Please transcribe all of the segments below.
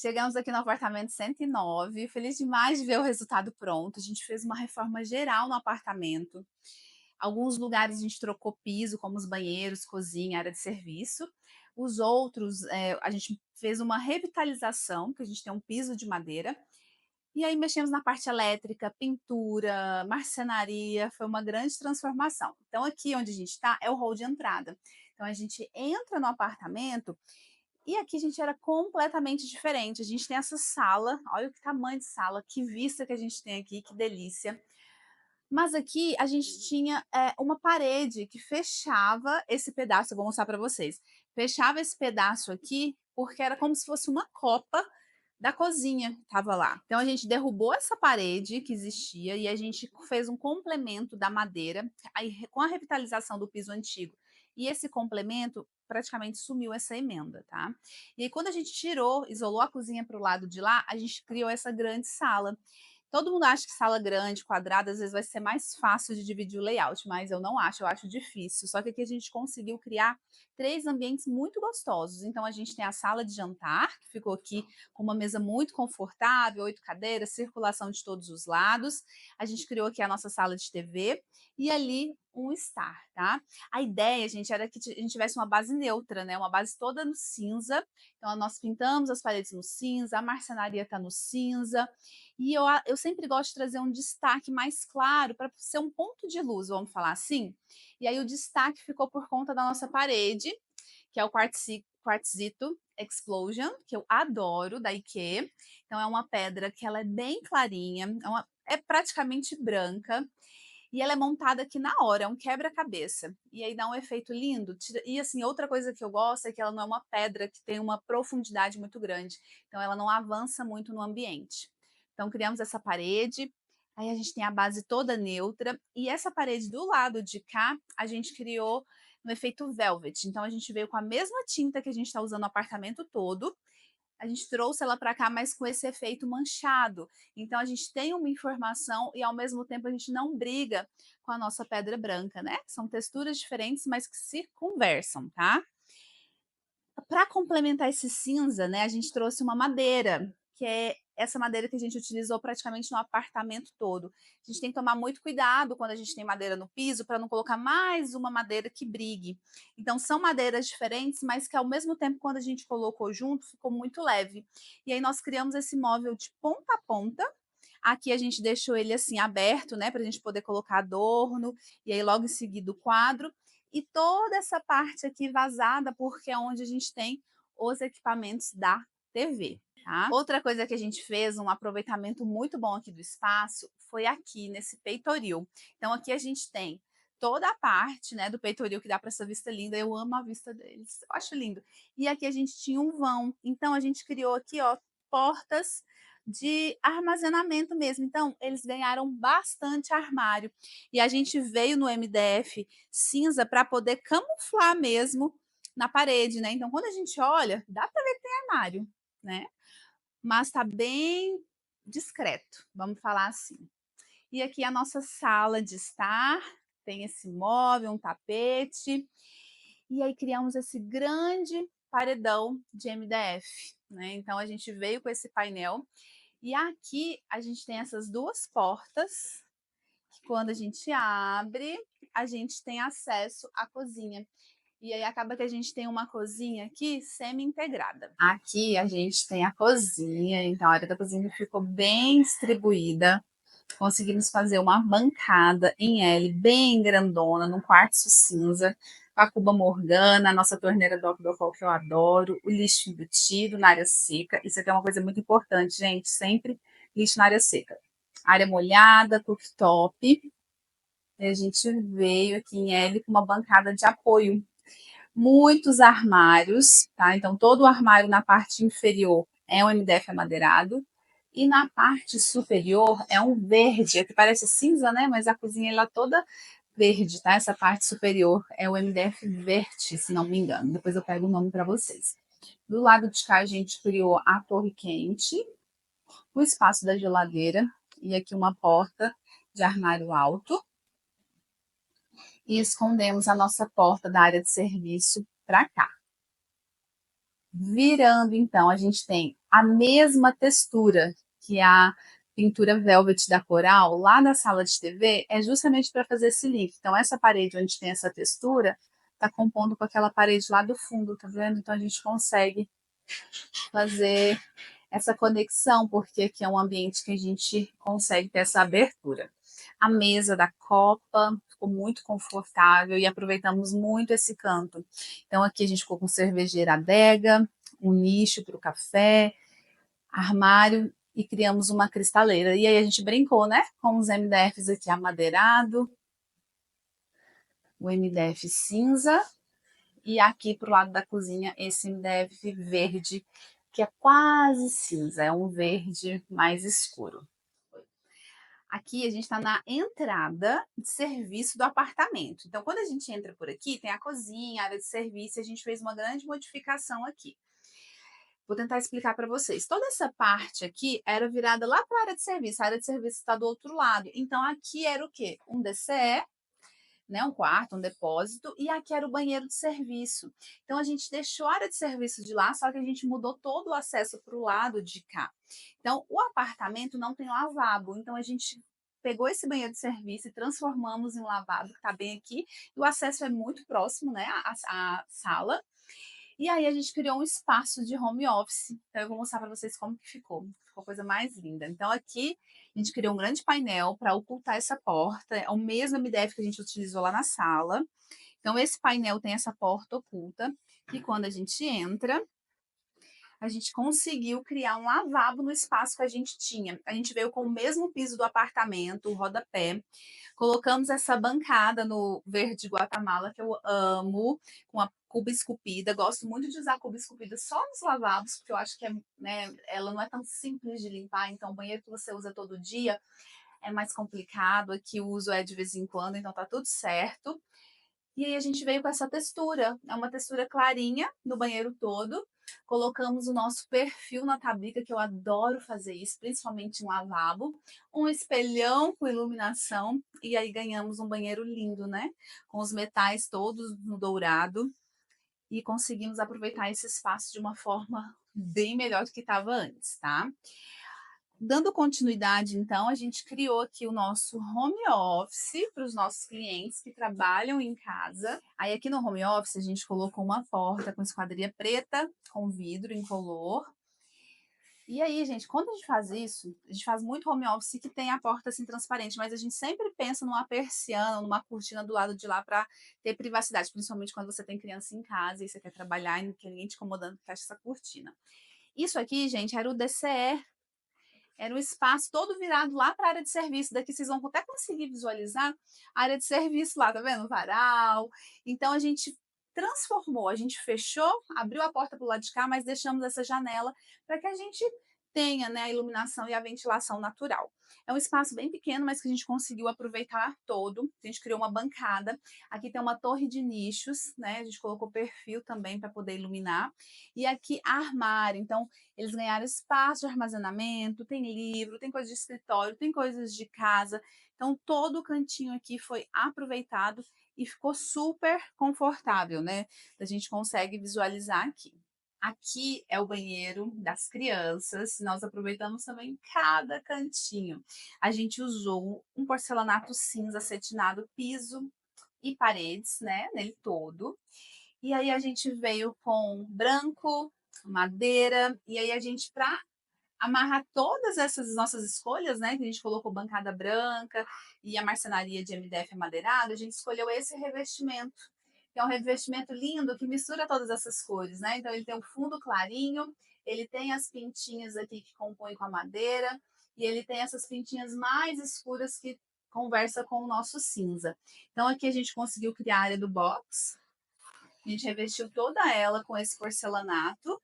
Chegamos aqui no apartamento 109, feliz demais de ver o resultado pronto. A gente fez uma reforma geral no apartamento. Alguns lugares a gente trocou piso, como os banheiros, cozinha, área de serviço. Os outros, a gente fez uma revitalização, que a gente tem um piso de madeira. E aí mexemos na parte elétrica, pintura, marcenaria, foi uma grande transformação. Então aqui onde a gente está é o hall de entrada. Então a gente entra no apartamento e aqui a gente era completamente diferente. A gente tem essa sala, olha que tamanho de sala, que vista que a gente tem aqui, que delícia. Mas aqui a gente tinha uma parede que fechava esse pedaço, eu vou mostrar para vocês. Fechava esse pedaço aqui, porque era como se fosse uma copa da cozinha que estava lá. Então a gente derrubou essa parede que existia e a gente fez um complemento da madeira, aí com a revitalização do piso antigo. E esse complemento praticamente sumiu essa emenda, tá? E aí quando a gente tirou, isolou a cozinha para o lado de lá, a gente criou essa grande sala. Todo mundo acha que sala grande, quadrada, às vezes vai ser mais fácil de dividir o layout, mas eu não acho, eu acho difícil. Só que aqui a gente conseguiu criar 3 ambientes muito gostosos. Então a gente tem a sala de jantar, que ficou aqui com uma mesa muito confortável, 8 cadeiras, circulação de todos os lados. A gente criou aqui a nossa sala de TV e ali um estar, tá? A ideia, gente, era que a gente tivesse uma base neutra, né? Uma base toda no cinza. Então nós pintamos as paredes no cinza, a marcenaria tá no cinza. E eu sempre gosto de trazer um destaque mais claro para ser um ponto de luz, vamos falar assim. E aí o destaque ficou por conta da nossa parede, que é o quartzito Explosion, que eu adoro, da IKEA. Então é uma pedra que ela é bem clarinha, é praticamente branca. E ela é montada aqui na hora, é um quebra-cabeça. E aí dá um efeito lindo. E assim, outra coisa que eu gosto é que ela não é uma pedra que tem uma profundidade muito grande. Então ela não avança muito no ambiente. Então criamos essa parede, aí a gente tem a base toda neutra. E essa parede do lado de cá, a gente criou no efeito velvet. Então a gente veio com a mesma tinta que a gente está usando no apartamento todo, a gente trouxe ela para cá, mas com esse efeito manchado. Então a gente tem uma informação e ao mesmo tempo a gente não briga com a nossa pedra branca, né? São texturas diferentes, mas que se conversam, tá? Para complementar esse cinza, né, a gente trouxe uma madeira, que é essa madeira que a gente utilizou praticamente no apartamento todo. A gente tem que tomar muito cuidado quando a gente tem madeira no piso para não colocar mais uma madeira que brigue. Então são madeiras diferentes, mas que ao mesmo tempo quando a gente colocou junto ficou muito leve. E aí nós criamos esse móvel de ponta a ponta. Aqui a gente deixou ele assim aberto, né, para a gente poder colocar adorno e aí logo em seguida o quadro e toda essa parte aqui vazada, porque é onde a gente tem os equipamentos da TV. Tá? Outra coisa que a gente fez, um aproveitamento muito bom aqui do espaço, foi aqui nesse peitoril. Então aqui a gente tem toda a parte, né, do peitoril que dá para essa vista linda. Eu amo a vista deles, eu acho lindo. E aqui a gente tinha um vão. Então a gente criou aqui, ó, portas de armazenamento mesmo. Então eles ganharam bastante armário. E a gente veio no MDF cinza para poder camuflar mesmo na parede, né? Então quando a gente olha, dá para ver que tem armário, né? Mas tá bem discreto, vamos falar assim. E aqui a nossa sala de estar, tem esse móvel, um tapete, e aí criamos esse grande paredão de MDF, né? Então a gente veio com esse painel, e aqui a gente tem essas duas portas, que quando a gente abre, a gente tem acesso à cozinha. E aí acaba que a gente tem uma cozinha aqui semi-integrada. Aqui a gente tem a cozinha, então a área da cozinha ficou bem distribuída. Conseguimos fazer uma bancada em L bem grandona, num quartzo cinza, com a cuba morgana, a nossa torneira Doc Docol que eu adoro, o lixo embutido na área seca. Isso aqui é uma coisa muito importante, gente, sempre lixo na área seca. Área molhada, cooktop. E a gente veio aqui em L com uma bancada de apoio, muitos armários, tá? Então, todo o armário na parte inferior é um MDF amadeirado e na parte superior é um verde, que parece cinza, né? Mas a cozinha ela é toda verde, tá? Essa parte superior é o MDF verde, se não me engano. Depois eu pego o nome para vocês. Do lado de cá a gente criou a torre quente, o espaço da geladeira e aqui uma porta de armário alto. E escondemos a nossa porta da área de serviço para cá. Virando, então, a gente tem a mesma textura que a pintura Velvet da Coral, lá na sala de TV, é justamente para fazer esse link. Então, essa parede onde tem essa textura, está compondo com aquela parede lá do fundo, tá vendo? Então, a gente consegue fazer essa conexão, porque aqui é um ambiente que a gente consegue ter essa abertura. A mesa da copa ficou muito confortável e aproveitamos muito esse canto. Então aqui a gente ficou com cervejeira adega, um nicho para o café, armário e criamos uma cristaleira. E aí a gente brincou, né, com os MDFs aqui amadeirado, o MDF cinza e aqui para o lado da cozinha esse MDF verde que é quase cinza, é um verde mais escuro. Aqui a gente está na entrada de serviço do apartamento. Então, quando a gente entra por aqui, tem a cozinha, a área de serviço, e a gente fez uma grande modificação aqui. Vou tentar explicar para vocês. Toda essa parte aqui era virada lá para a área de serviço. A área de serviço está do outro lado. Então, aqui era o quê? Um DCE, né, um quarto, um depósito, e aqui era o banheiro de serviço. Então a gente deixou a área de serviço de lá, só que a gente mudou todo o acesso para o lado de cá. Então o apartamento não tem lavabo, então a gente pegou esse banheiro de serviço e transformamos em um lavabo, que está bem aqui, e o acesso é muito próximo, né, à sala. E aí a gente criou um espaço de home office. Então eu vou mostrar para vocês como que ficou. Ficou a coisa mais linda. Então aqui a gente criou um grande painel para ocultar essa porta. É o mesmo MDF que a gente utilizou lá na sala. Então esse painel tem essa porta oculta e quando a gente entra, a gente conseguiu criar um lavabo no espaço que a gente tinha. A gente veio com o mesmo piso do apartamento, o rodapé. Colocamos essa bancada no verde Guatemala, que eu amo, com a cuba esculpida. Gosto muito de usar a cuba esculpida só nos lavabos, porque eu acho que né, ela não é tão simples de limpar. Então, o banheiro que você usa todo dia é mais complicado. Aqui o uso é de vez em quando, então tá tudo certo. E aí a gente veio com essa textura, é uma textura clarinha no banheiro todo. Colocamos o nosso perfil na tablica, que eu adoro fazer isso, principalmente em lavabo. Um espelhão com iluminação e aí ganhamos um banheiro lindo, né? Com os metais todos no dourado e conseguimos aproveitar esse espaço de uma forma bem melhor do que estava antes, tá? Dando continuidade, então, a gente criou aqui o nosso home office para os nossos clientes que trabalham em casa. Aí aqui no home office a gente colocou uma porta com esquadria preta, com vidro incolor. E aí, gente, quando a gente faz isso, a gente faz muito home office que tem a porta assim transparente, mas a gente sempre pensa numa persiana, numa cortina do lado de lá para ter privacidade, principalmente quando você tem criança em casa e você quer trabalhar e não quer ninguém te incomodando, fecha essa cortina. Isso aqui, gente, era o DCE, era um espaço todo virado lá para a área de serviço. Daqui vocês vão até conseguir visualizar a área de serviço lá, tá vendo? O varal. Então a gente transformou, a gente fechou, abriu a porta para o lado de cá, mas deixamos essa janela para que a gente tenha, né, a iluminação e a ventilação natural. É um espaço bem pequeno, mas que a gente conseguiu aproveitar todo. A gente criou uma bancada. Aqui tem uma torre de nichos, né? A gente colocou perfil também para poder iluminar. E aqui armário. Então, eles ganharam espaço de armazenamento, tem livro, tem coisa de escritório, tem coisas de casa. Então, todo o cantinho aqui foi aproveitado e ficou super confortável, né? A gente consegue visualizar aqui. Aqui é o banheiro das crianças. Nós aproveitamos também cada cantinho. A gente usou um porcelanato cinza acetinado, piso e paredes, né? Nele todo. E aí a gente veio com branco, madeira, e aí a gente, para amarrar todas essas nossas escolhas, né? Que a gente colocou bancada branca e a marcenaria de MDF amadeirado, a gente escolheu esse revestimento, que é um revestimento lindo que mistura todas essas cores, né? Então ele tem um fundo clarinho, ele tem as pintinhas aqui que compõem com a madeira, e ele tem essas pintinhas mais escuras que conversa com o nosso cinza. Então aqui a gente conseguiu criar a área do box, a gente revestiu toda ela com esse porcelanato.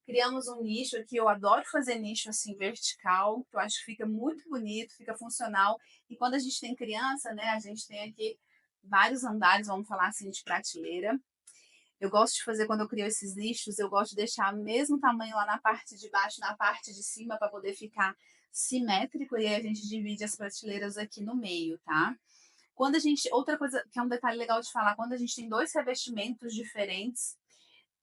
Criamos um nicho aqui, eu adoro fazer nicho assim vertical, que eu acho que fica muito bonito, fica funcional. E quando a gente tem criança, né, a gente tem aqui vários andares, vamos falar assim, de prateleira. Eu gosto de fazer, quando eu crio esses nichos, eu gosto de deixar o mesmo tamanho lá na parte de baixo, na parte de cima, para poder ficar simétrico. E aí a gente divide as prateleiras aqui no meio, tá? Quando a gente, outra coisa que é um detalhe legal de falar, quando a gente tem dois revestimentos diferentes,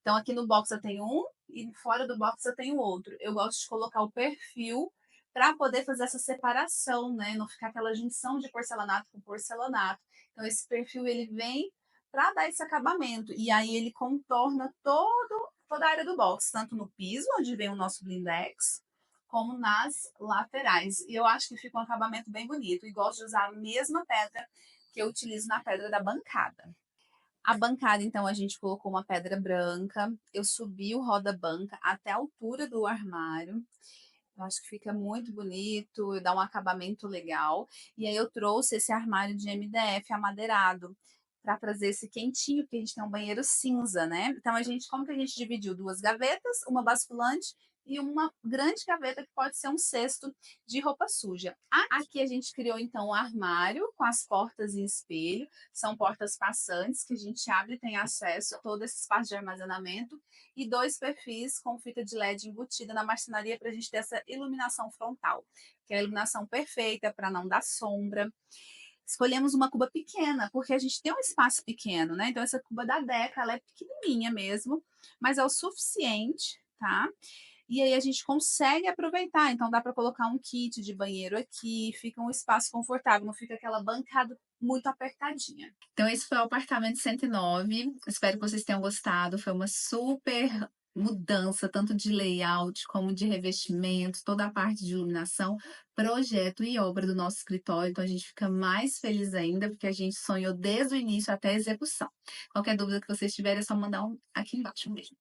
Então aqui no box eu tenho um e fora do box eu tenho outro. Eu gosto de colocar o perfil para poder fazer essa separação, né, não ficar aquela junção de porcelanato com porcelanato. Então esse perfil ele vem para dar esse acabamento, e aí ele contorna toda a área do box, tanto no piso, onde vem o nosso blindex, como nas laterais. E eu acho que fica um acabamento bem bonito, e gosto de usar a mesma pedra que eu utilizo na pedra da bancada. A bancada, então, a gente colocou uma pedra branca, eu subi o roda-banca até a altura do armário, eu acho que fica muito bonito, dá um acabamento legal. E aí eu trouxe esse armário de MDF amadeirado para trazer esse quentinho, porque a gente tem um banheiro cinza, né? Então como que a gente dividiu? Duas gavetas, uma basculante e uma grande gaveta que pode ser um cesto de roupa suja. Aqui a gente criou então um armário com as portas em espelho, são portas passantes que a gente abre e tem acesso a todo esse espaço de armazenamento, e dois perfis com fita de LED embutida na marcenaria para a gente ter essa iluminação frontal, que é a iluminação perfeita para não dar sombra. Escolhemos uma cuba pequena, porque a gente tem um espaço pequeno, né? Então, essa cuba da Deca, ela é pequenininha mesmo, mas é o suficiente, tá? E aí a gente consegue aproveitar, então dá para colocar um kit de banheiro aqui, fica um espaço confortável, não fica aquela bancada muito apertadinha. Então esse foi o apartamento 109, espero que vocês tenham gostado, foi uma super mudança, tanto de layout como de revestimento, toda a parte de iluminação, projeto e obra do nosso escritório, então a gente fica mais feliz ainda, porque a gente sonhou desde o início até a execução. Qualquer dúvida que vocês tiverem, é só mandar aqui embaixo. Um beijo.